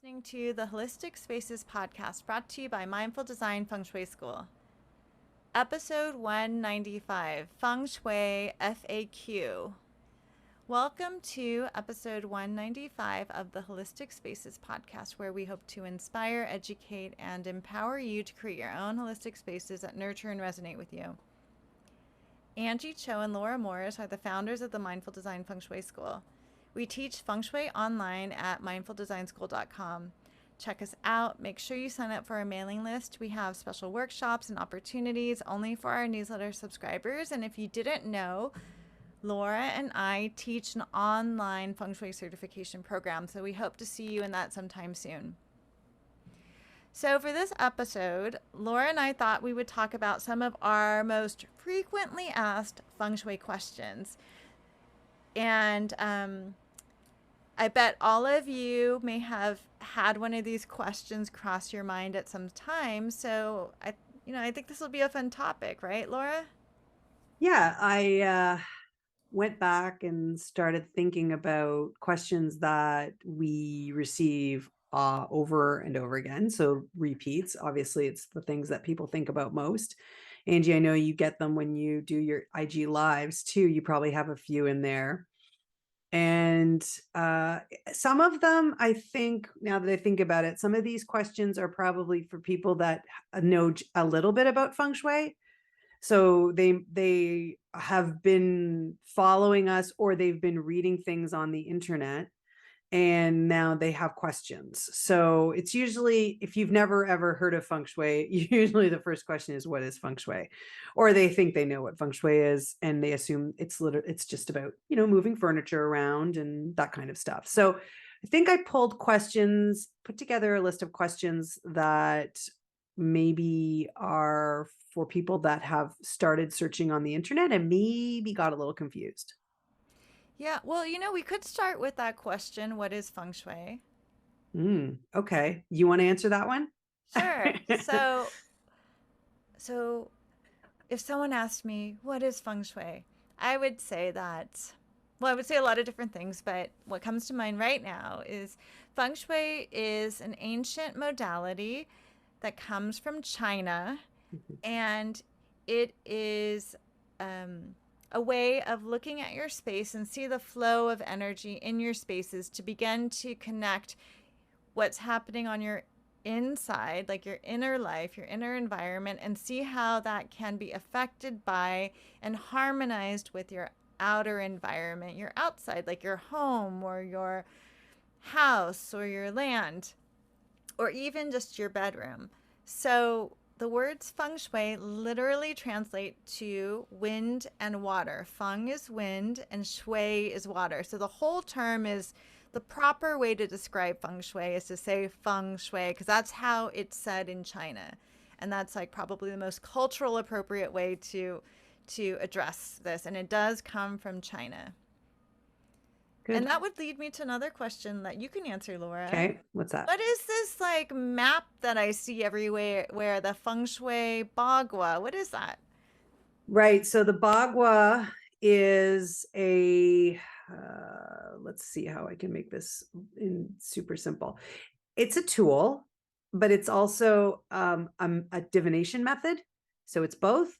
Listening to the Holistic Spaces podcast brought to you by Mindful Design Feng Shui School. Episode 195, Feng Shui FAQ. Welcome to episode 195 of the Holistic Spaces podcast, where we hope to inspire, educate, and empower you to create your own holistic spaces that nurture and resonate with you. Angie Cho and Laura Morris are the founders of the Mindful Design Feng Shui School. We teach Feng Shui online at mindfuldesignschool.com. Check us out. Make sure you sign up for our mailing list. We have special workshops and opportunities only for our newsletter subscribers. And if you didn't know, Laura and I teach an online Feng Shui certification program. So we hope to see you in that sometime soon. So for this episode, Laura and I thought we would talk about some of our most frequently asked Feng Shui questions. And I bet all of you may have had one of these questions cross your mind at some time. So I think this will be a fun topic, right, Laura? Yeah, I went back and started thinking about questions that we receive over and over again. So repeats, obviously, it's the things that people think about most. Angie, I know you get them when you do your IG lives too. You probably have a few in there. And some of them, I think, now that I think about it, some of these questions are probably for people that know a little bit about Feng Shui. So they have been following us, or they've been reading things on the internet, and now they have questions. So it's usually, if you've never ever heard of Feng Shui, usually the first question is, what is Feng Shui? Or they think they know what Feng Shui is, and they assume it's just about, moving furniture around and that kind of stuff. So I think I put together a list of questions that maybe are for people that have started searching on the internet and maybe got a little confused. Yeah, well, we could start with that question, what is Feng Shui? Okay. You want to answer that one? Sure. So if someone asked me, what is Feng Shui? I would say I would say a lot of different things, but what comes to mind right now is Feng Shui is an ancient modality that comes from China, and it is a way of looking at your space and see the flow of energy in your spaces to begin to connect what's happening on your inside, like your inner life, your inner environment, and see how that can be affected by and harmonized with your outer environment, your outside, like your home or your house or your land, or even just your bedroom. So the words feng shui literally translate to wind and water. Feng is wind and shui is water. So the whole term is, the proper way to describe feng shui is to say feng shui, because that's how it's said in China. And that's like probably the most cultural appropriate way to address this. And it does come from China. And Good. that would lead me to another question that you can answer, Laura. Okay. What's that? What is this like map that I see everywhere where the Feng Shui Bagua? What is that? Right. So the Bagua is let's see how I can make this in super simple. It's a tool, but it's also a divination method. So it's both.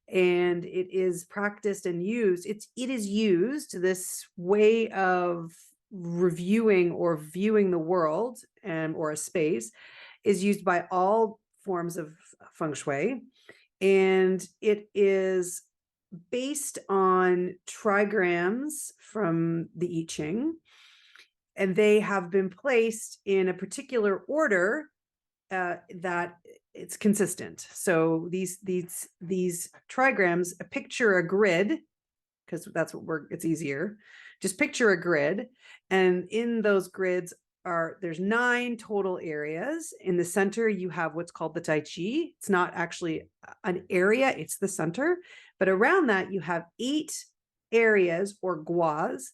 And it is practiced and used. It is used, this way of reviewing or viewing the world or a space is used by all forms of feng shui. And it is based on trigrams from the I Ching, and they have been placed in a particular order that it's consistent. So these trigrams picture a grid, because that's it's easier. Just picture a grid, and in those grids there's 9 total areas. In the center, you have what's called the Tai Chi. It's not actually an area, it's the center. But around that, you have 8 areas, or guas.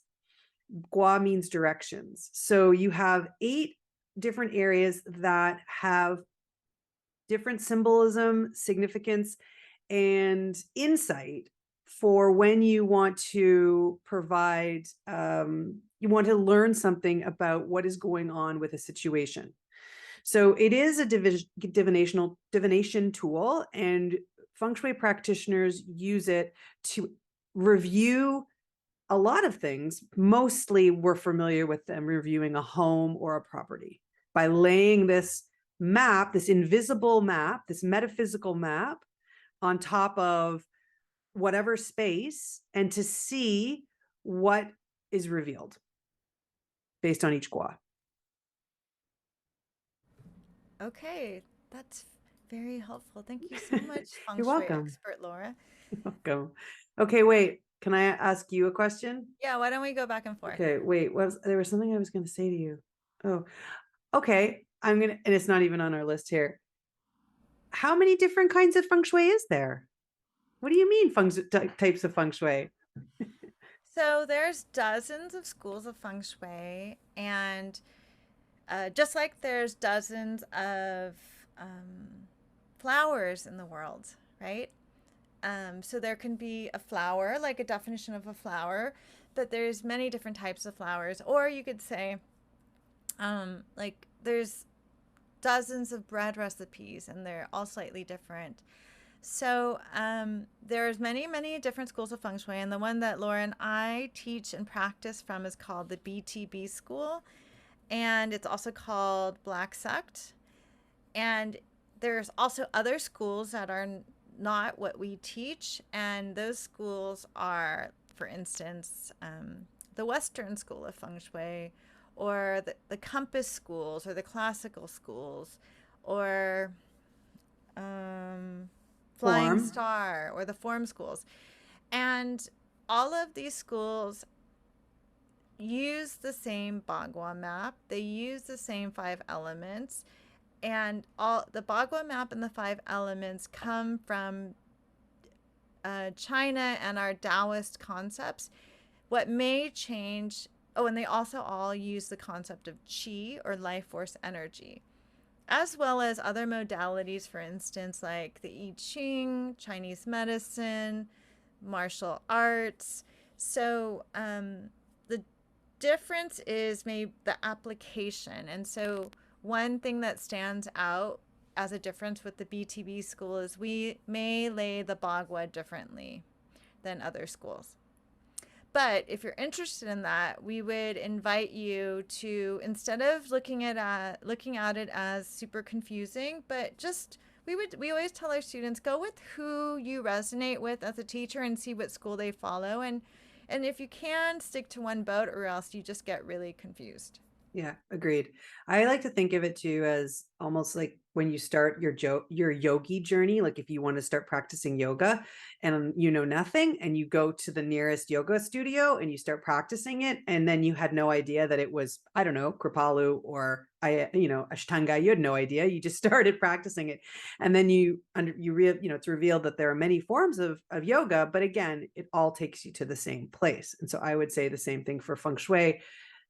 Gua means directions. So you have 8 different areas that have different symbolism, significance, and insight for when you want to provide, you want to learn something about what is going on with a situation. So it is a divination tool, and Feng Shui practitioners use it to review a lot of things. Mostly we're familiar with them reviewing a home or a property by laying this map, this invisible map, this metaphysical map on top of whatever space, and to see what is revealed based on each gua. Okay, that's very helpful. Thank you so much, Feng You're Shui welcome. expert Laura. You're welcome. Okay, wait. Can I ask you a question? Yeah, why don't we go back and forth? Okay, wait. There was something I was going to say to you? Oh, okay. And it's not even on our list here. How many different kinds of feng shui is there? What do you mean types of feng shui? So there's dozens of schools of feng shui, and just like there's dozens of flowers in the world, right? So there can be a flower, like a definition of a flower, but there's many different types of flowers. Or you could say, like there's dozens of bread recipes, and they're all slightly different. So there's many different schools of feng shui, and the one that Laura and I teach and practice from is called the BTB school, and it's also called Black Sect. And there's also other schools that are not what we teach, and those schools are, for instance, the Western School of Feng Shui, or the Compass schools, or the Classical schools, or Flying Form. Star, or the Form schools. And all of these schools use the same Bagua map. They use the same 5 elements, and all the Bagua map and the 5 elements come from China and our Taoist concepts. What may change, oh, and they also all use the concept of qi, or life force energy, as well as other modalities, for instance, like the I Ching, Chinese medicine, martial arts. So the difference is maybe the application. And so one thing that stands out as a difference with the BTB school is we may lay the Bagua differently than other schools. But if you're interested in that, we would invite you to, instead of looking at it as super confusing, but just we always tell our students, go with who you resonate with as a teacher and see what school they follow, and if you can, stick to one boat, or else you just get really confused. Yeah, agreed. I like to think of it too as almost like when you start your yogi journey, like if you want to start practicing yoga and you know nothing, and you go to the nearest yoga studio and you start practicing it, and then you had no idea that it was, I don't know, Kripalu or Ashtanga. You had no idea. You just started practicing it, and then it's revealed that there are many forms of yoga, but again, it all takes you to the same place. And so I would say the same thing for feng shui.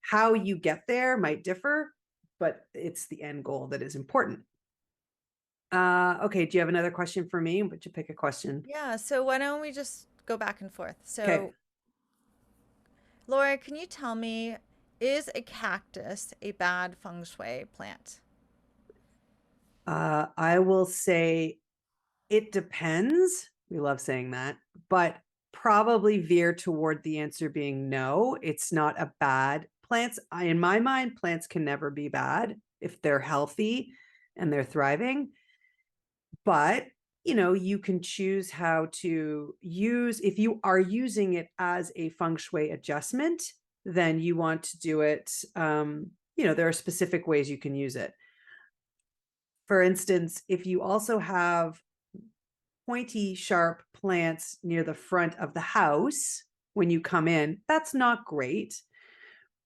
How you get there might differ, but it's the end goal that is important. Okay, do you have another question for me? Would you pick a question? Yeah, so why don't we just go back and forth? So, Okay. Laura, can you tell me, is a cactus a bad feng shui plant? I will say it depends. We love saying that, but probably veer toward the answer being no, it's not a bad plants. In my mind, plants can never be bad if they're healthy and they're thriving. But you can choose how to use, if you are using it as a feng shui adjustment, then you want to do it. There are specific ways you can use it. For instance, if you also have pointy, sharp plants near the front of the house when you come in, that's not great.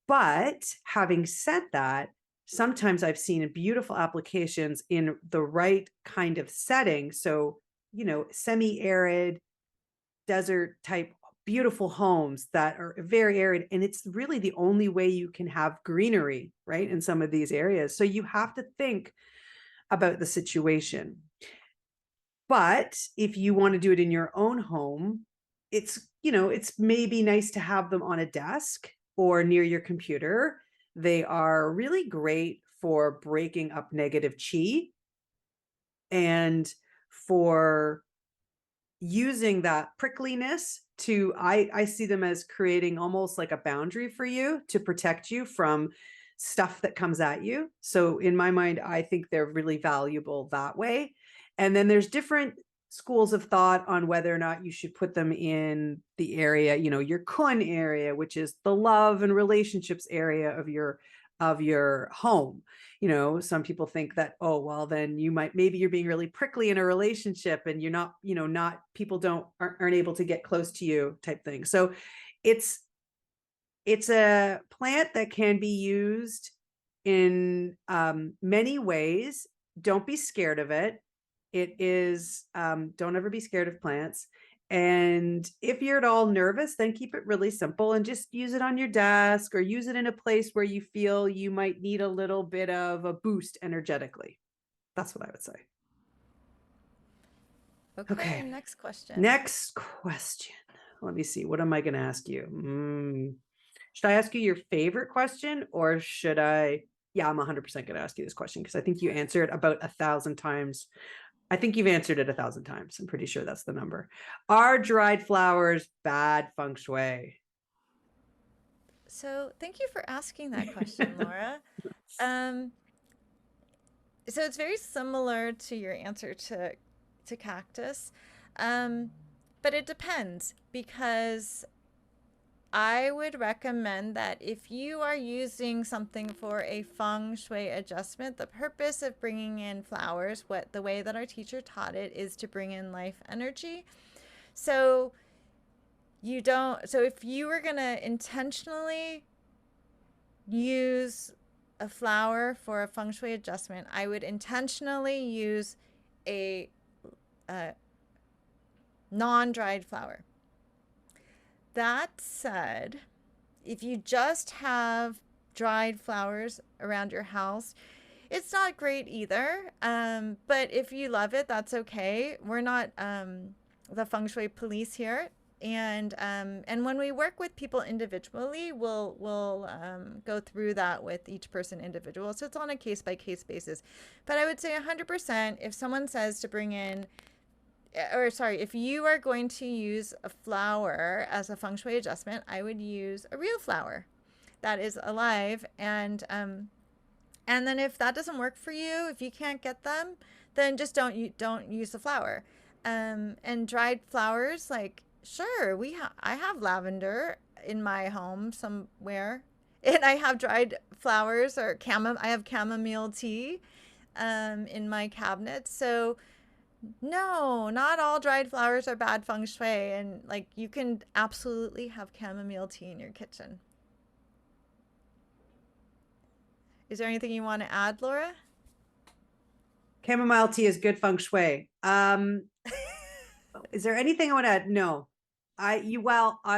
But having said that, sometimes I've seen beautiful applications in the right kind of setting. So, semi-arid, desert type, beautiful homes that are very arid. And it's really the only way you can have greenery, right, in some of these areas. So you have to think about the situation. But if you want to do it in your own home, it's, it's maybe nice to have them on a desk or near your computer. They are really great for breaking up negative chi and for using that prickliness to, I see them as creating almost like a boundary for you to protect you from stuff that comes at you. So in my mind, I think they're really valuable that way. And then there's different schools of thought on whether or not you should put them in the area, your kun area, which is the love and relationships area of your home. Some people think that, oh, well, then maybe you're being really prickly in a relationship and you're not, not people aren't able to get close to you type thing. So it's a plant that can be used in many ways. Don't be scared of it. It is, don't ever be scared of plants. And if you're at all nervous, then keep it really simple and just use it on your desk or use it in a place where you feel you might need a little bit of a boost energetically. That's what I would say. Okay, next question. Next question. Let me see. What am I going to ask you? Should I ask you your favorite question or should I? Yeah, I'm 100% going to ask you this question because I think you answer it about 1,000 times. I think you've answered it 1,000 times. I'm pretty sure that's the number. Are dried flowers bad feng shui? So thank you for asking that question, Laura. So it's very similar to your answer to cactus, but it depends because I would recommend that if you are using something for a feng shui adjustment, the purpose of bringing in flowers, the way that our teacher taught it, is to bring in life energy. So if you were going to intentionally use a flower for a feng shui adjustment, I would intentionally use a non-dried flower. That said, if you just have dried flowers around your house, it's not great either. But if you love it, that's okay. We're not the feng shui police here. And when we work with people individually, we'll go through that with each person individual. So it's on a case by case basis. But I would say 100%, if someone says to bring in, if you are going to use a flower as a feng shui adjustment, I would use a real flower that is alive. And then if that doesn't work for you, if you can't get them, then just don't use the flower. And dried flowers, like, sure, I have lavender in my home somewhere, and I have dried flowers or I have chamomile tea in my cabinet. So no, not all dried flowers are bad feng shui, and like you can absolutely have chamomile tea in your kitchen. Is there anything you want to add, Laura? Chamomile tea is good feng shui. Is there anything I want to add? No. I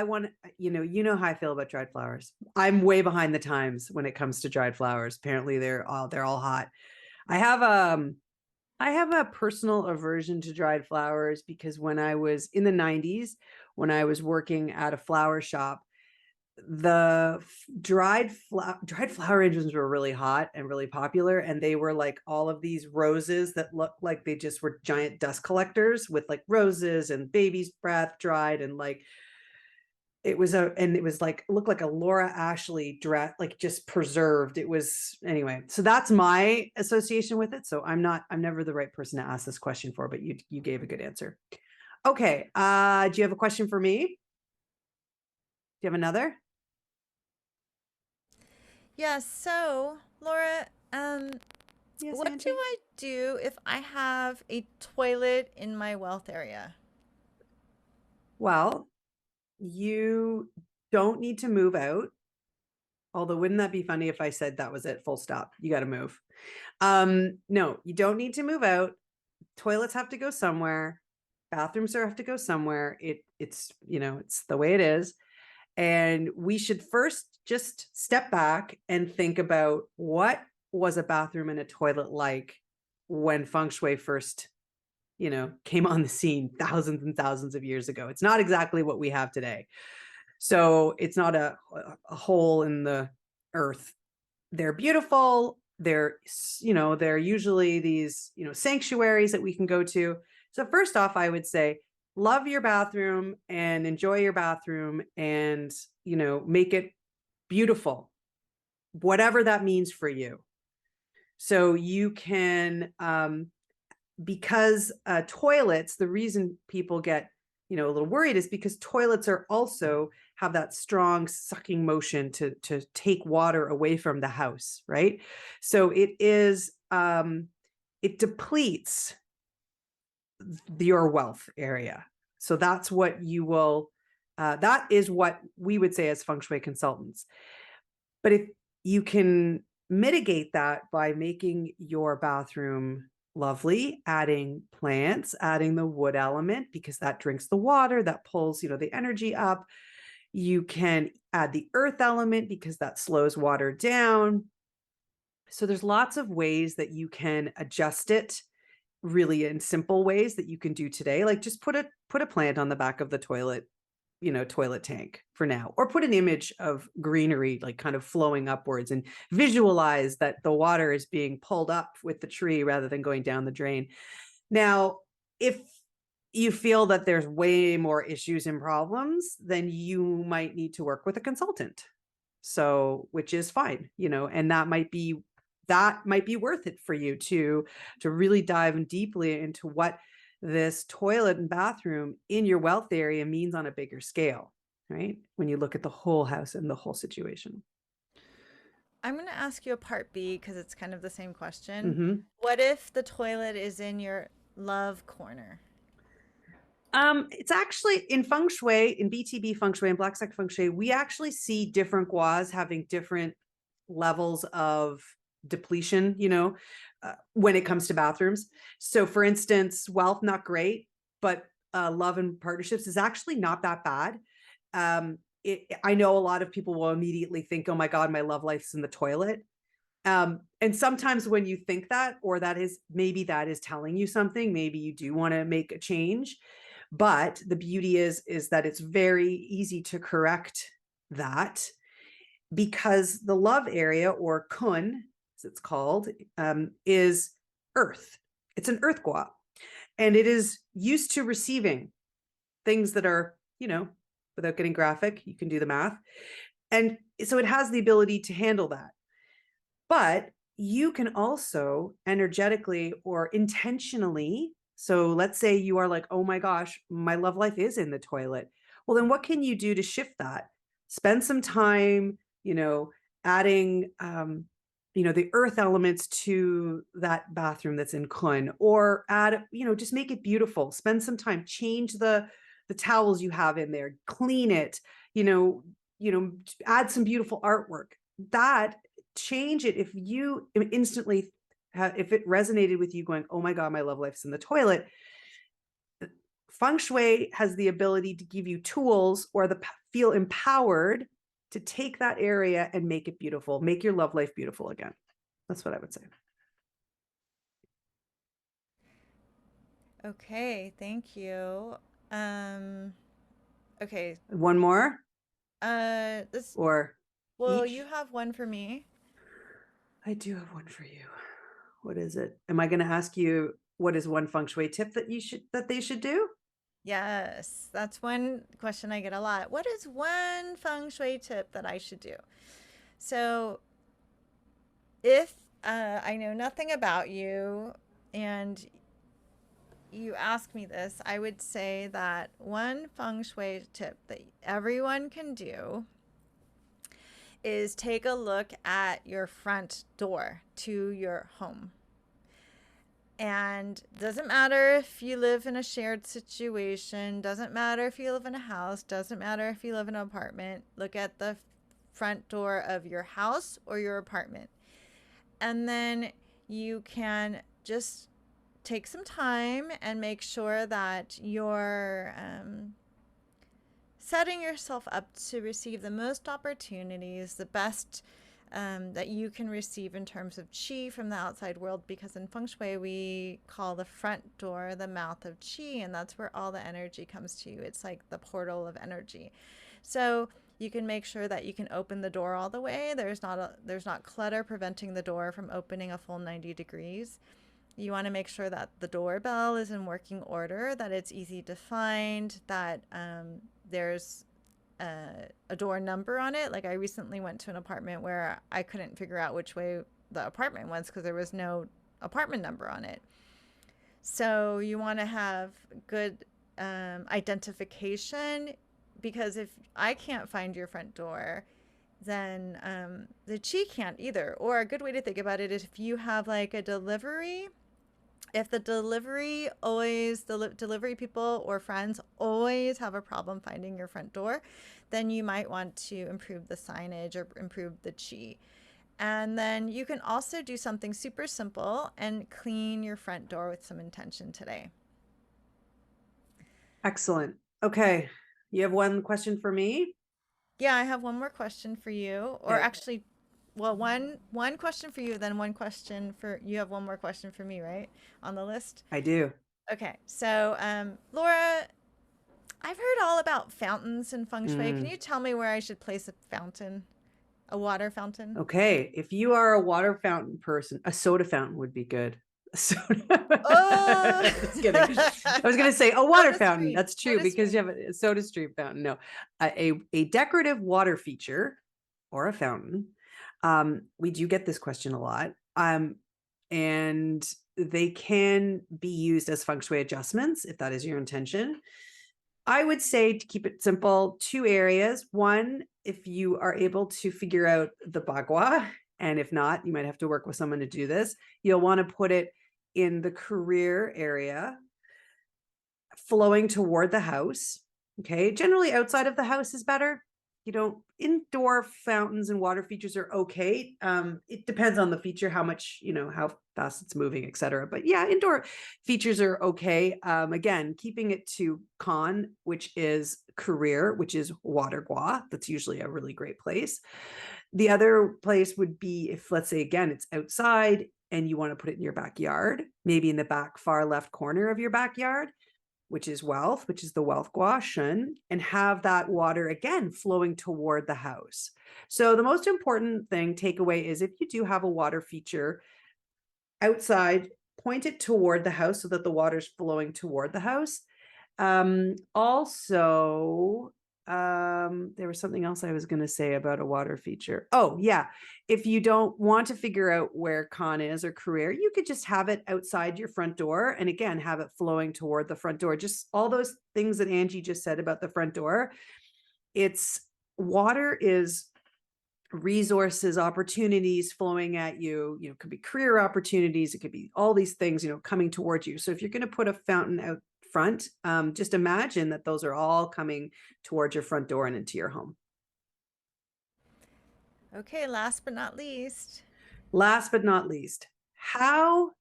want, how I feel about dried flowers. I'm way behind the times when it comes to dried flowers. Apparently they're all hot. I have a personal aversion to dried flowers because when I was in the 90s, when I was working at a flower shop, the dried flower arrangements were really hot and really popular, and they were like all of these roses that looked like they just were giant dust collectors with like roses and baby's breath dried, and like it was like looked like a Laura Ashley dress, like just preserved. It was, anyway, so that's my association with it. So I'm never the right person to ask this question for, but you gave a good answer. Okay, do you have a question for me? Do you have another? Yeah, so Laura, Yes, what Angie? do I do if I have a toilet in my wealth area? Well, you don't need to move out. Although, wouldn't that be funny if I said that was it, full stop? You got to move. No, you don't need to move out. Toilets have to go somewhere. Bathrooms have to go somewhere. It's it's the way it is. And we should first just step back and think about what was a bathroom and a toilet like when feng shui first came on the scene thousands and thousands of years ago. It's not exactly what we have today. So it's not a hole in the earth. They're beautiful. They're usually these, sanctuaries that we can go to. So first off, I would say, love your bathroom and enjoy your bathroom and, make it beautiful, whatever that means for you. So you can, because toilets, the reason people get, a little worried is because toilets are also have that strong sucking motion to take water away from the house, right? So it depletes your wealth area. So that's what you will, that is what we would say as feng shui consultants. But if you can mitigate that by making your bathroom lovely, adding plants, adding the wood element, because that drinks the water, that pulls, the energy up. You can add the earth element because that slows water down. So there's lots of ways that you can adjust it, really in simple ways that you can do today. Like just put a plant on the back of the toilet, toilet tank for now, or put an image of greenery like kind of flowing upwards and visualize that the water is being pulled up with the tree rather than going down the drain. Now, if you feel that there's way more issues and problems, then you might need to work with a consultant. So, which is fine, and that might be worth it for you to really dive deeply into what this toilet and bathroom in your wealth area means on a bigger scale, right? When you look at the whole house and the whole situation. I'm going to ask you a part B because it's kind of the same question. Mm-hmm. What if the toilet is in your love corner? It's actually in feng shui, in BTB feng shui and black sec feng shui, we actually see different guas having different levels of depletion, when it comes to bathrooms. So for instance, wealth, not great, but love and partnerships is actually not that bad. I know a lot of people will immediately think, oh my God, my love life's in the toilet. And sometimes when you think that, or that is telling you something, maybe you do want to make a change. But the beauty is that it's very easy to correct that, because the love area, or kun, as it's called, is earth. It's an earth gua, and it is used to receiving things that are, without getting graphic, you can do the math. And so it has the ability to handle that. But you can also energetically or intentionally, so let's say you are like, oh my gosh, my love life is in the toilet. Well, then what can you do to shift that? Spend some time, adding, the earth elements to that bathroom that's in kun, or add, just make it beautiful. Spend some time, change the towels you have in there, clean it, add some beautiful artwork. That change it. If you instantly if it resonated with you going, oh my God, my love life's in the toilet, feng shui has the ability to give you tools, or feel empowered to take that area and make it beautiful, make your love life beautiful again. That's what I would say. Okay, thank you. Okay. One more, This or well, each? you have one for me. I do have one for you. What is it? Am I going to ask you what is one feng shui tip that they should do? Yes, that's one question I get a lot. What is one feng shui tip that I should do? So, if I know nothing about you and you ask me this, I would say that one feng shui tip that everyone can do is take a look at your front door to your home. And doesn't matter if you live in a shared situation, doesn't matter if you live in a house, doesn't matter if you live in an apartment. Look at the front door of your house or your apartment. And then you can just take some time and make sure that you're setting yourself up to receive the most opportunities, the best that you can receive in terms of chi from the outside world, because in Feng Shui, we call the front door the mouth of chi, and that's where all the energy comes to you. It's like the portal of energy. So you can make sure that you can open the door all the way. There's not clutter preventing the door from opening a full 90 degrees. You want to make sure that the doorbell is in working order, that it's easy to find, that there's a door number on it. Like I recently went to an apartment where I couldn't figure out which way the apartment was because there was no apartment number on it. So you want to have good identification, because if I can't find your front door, then the chi can't either. Or a good way to think about it is if you have like a delivery, if the delivery people or friends always have a problem finding your front door, then you might want to improve the signage or improve the chi. And then you can also do something super simple and clean your front door with some intention today. Excellent. Okay. You have one question for me? Yeah, I have one more question for you. Or Okay. actually, well, one question for you, then one question for you. Have one more question for me, right? On the list. I do. Okay. So, Laura, I've heard all about fountains in Feng Shui. Can Mm. you tell me where I should place a fountain, a water fountain? Okay. If you are a water fountain person, a soda fountain would be good. A soda. Oh, Just kidding. I was going to say a water Soda fountain. stream. That's true Soda because you stream. have a soda stream fountain. No, a decorative water feature or a fountain. We do get this question a lot. And they can be used as feng shui adjustments if that is your intention. I would say, to keep it simple, two areas. One, if you are able to figure out the bagua, and if not, you might have to work with someone to do this. You'll want to put it in the career area, flowing toward the house. Okay. Generally outside of the house is better. You don't, indoor fountains and water features are okay. It depends on the feature, how much, how fast it's moving, etc. But yeah, indoor features are okay. Again, keeping it to Con, which is career, which is water gua. That's usually a really great place. The other place would be if, let's say, again, it's outside and you want to put it in your backyard, maybe in the back far left corner of your backyard, which is wealth, which is the wealth gua shun, and have that water again flowing toward the house. So the most important thing takeaway is if you do have a water feature outside, point it toward the house so that the water's flowing toward the house. Also, there was something else I was going to say about a water feature. Oh, yeah. If you don't want to figure out where Con is or career, you could just have it outside your front door. And again, have it flowing toward the front door. Just all those things that Angie just said about the front door. It's water is resources, opportunities flowing at you. It could be career opportunities. It could be all these things, coming towards you. So if you're going to put a fountain out front, just imagine that those are all coming towards your front door and into your home. Okay, last but not least. Last but not least, how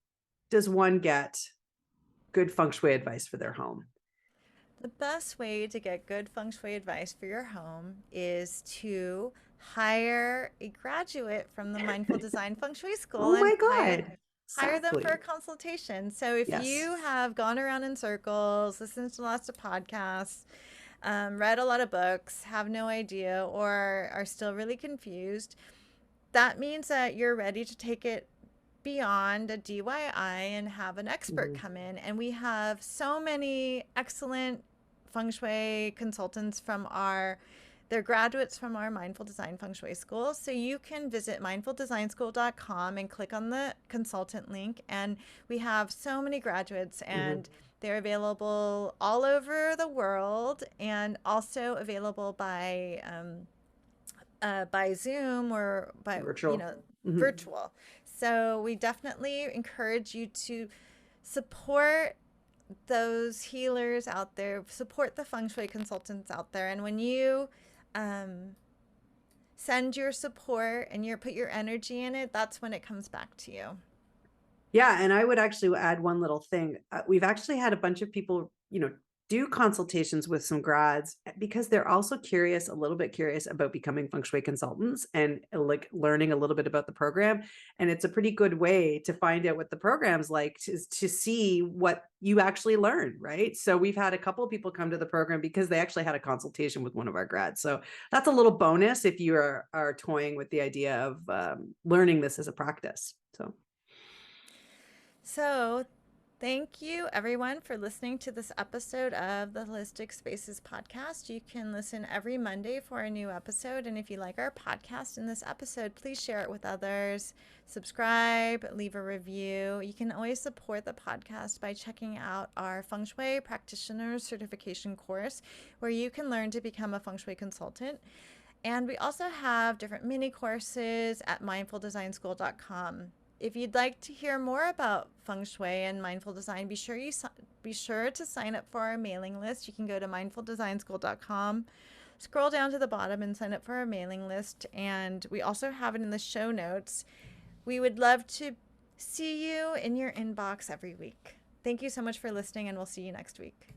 does one get good feng shui advice for their home? The best way to get good feng shui advice for your home is to hire a graduate from the Mindful Design Feng Shui School Oh my and God. hire them for a Exactly. consultation. So if Yes. you have gone around in circles, listened to lots of podcasts, read a lot of books, have no idea, or are still really confused, that means that you're ready to take it beyond a DIY and have an expert come in. And we have so many excellent feng shui consultants they're graduates from our Mindful Design Feng Shui School. So you can visit mindfuldesignschool.com and click on the consultant link. And we have so many graduates, and they're available all over the world, and also available by Zoom or by Virtual. virtual. So we definitely encourage you to support those healers out there, support the feng shui consultants out there, and when you send your support and put your energy in it, that's when it comes back to you. Yeah, and I would actually add one little thing. We've actually had a bunch of people, do consultations with some grads because they're also curious, a little bit curious about becoming feng shui consultants and like learning a little bit about the program. And it's a pretty good way to find out what the program's like to see what you actually learn, right? So we've had a couple of people come to the program because they actually had a consultation with one of our grads. So that's a little bonus if you are toying with the idea of learning this as a practice. So, thank you everyone for listening to this episode of the Holistic Spaces podcast. You can listen every Monday for a new episode. And if you like our podcast in this episode, please share it with others, subscribe, leave a review. You can always support the podcast by checking out our Feng Shui Practitioner Certification course, where you can learn to become a Feng Shui consultant. And we also have different mini courses at mindfuldesignschool.com. If you'd like to hear more about feng shui and mindful design, be sure to sign up for our mailing list. You can go to mindfuldesignschool.com, scroll down to the bottom and sign up for our mailing list. And we also have it in the show notes. We would love to see you in your inbox every week. Thank you so much for listening, and we'll see you next week.